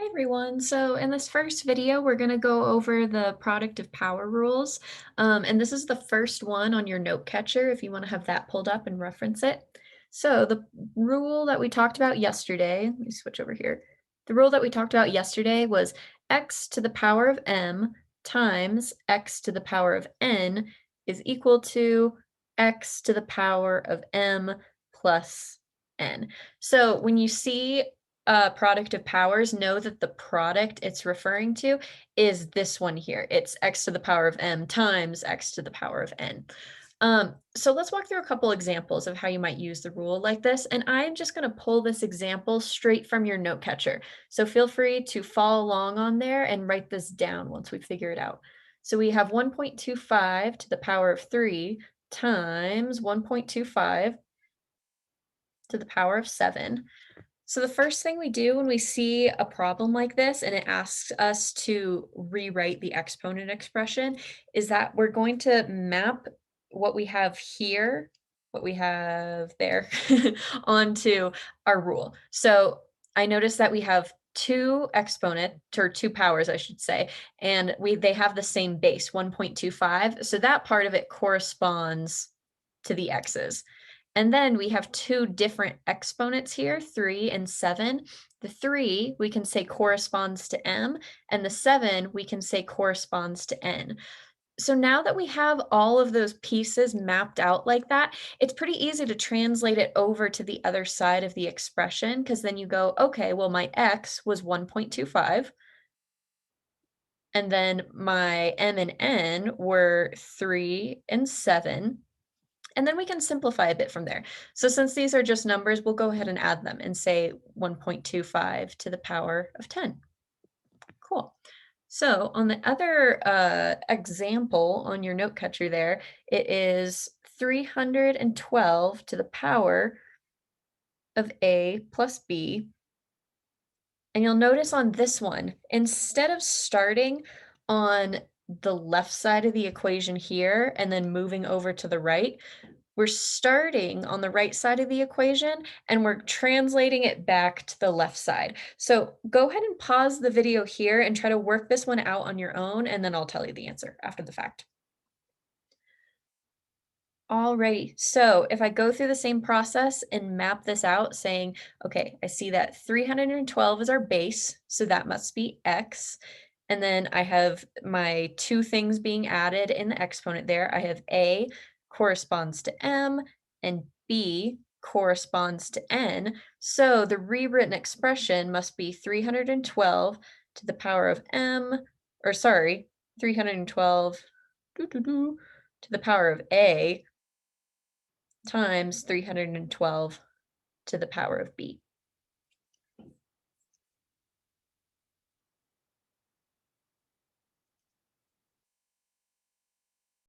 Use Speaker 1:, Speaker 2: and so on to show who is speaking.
Speaker 1: Hi everyone. So in this first video, we're going to go over the product of power rules. And this is the first one on your note catcher if you want to have that pulled up and reference it. So the rule that we talked about yesterday, let me switch over here. The rule that we talked about yesterday was x to the power of m times x to the power of n is equal to x to the power of m plus n. So when you see product of powers, know that the product it's referring to is this one here. It's x to the power of m times x to the power of n. So let's walk through a couple examples of how you might use the rule like this. And I'm just going to pull this example straight from your note catcher. So feel free to follow along on there and write this down once we figure it out. So we have 1.25 to the power of 3 times 1.25 to the power of 7. So the first thing we do when we see a problem like this and it asks us to rewrite the exponent expression is that we're going to map what we have here, what we have there, onto our rule. So I noticed that we have two exponent or two powers, I should say, and they have the same base, 1.25. So that part of it corresponds to the x's. And then we have two different exponents here, 3 and 7. The 3 we can say corresponds to m, and the 7 we can say corresponds to n. So now that we have all of those pieces mapped out like that, it's pretty easy to translate it over to the other side of the expression because then you go, okay, well, my x was 1.25, and then my m and n were 3 and 7. And then we can simplify a bit from there. So since these are just numbers, we'll go ahead and add them and say 1.25 to the power of 10. Cool. So on the other example on your note catcher there, it is 312 to the power of a plus b. And you'll notice on this one, instead of starting on the left side of the equation here and then moving over to the right, we're starting on the right side of the equation and we're translating it back to the left side. So go ahead and pause the video here and try to work this one out on your own, and then I'll tell you the answer after the fact. Alrighty, so if I go through the same process and map this out saying, okay, I see that 312 is our base, so that must be x. And then I have my two things being added in the exponent there. I have a corresponds to m and b corresponds to n. So the rewritten expression must be 312 to the power of m, or sorry, 312 to the power of a times 312 to the power of b.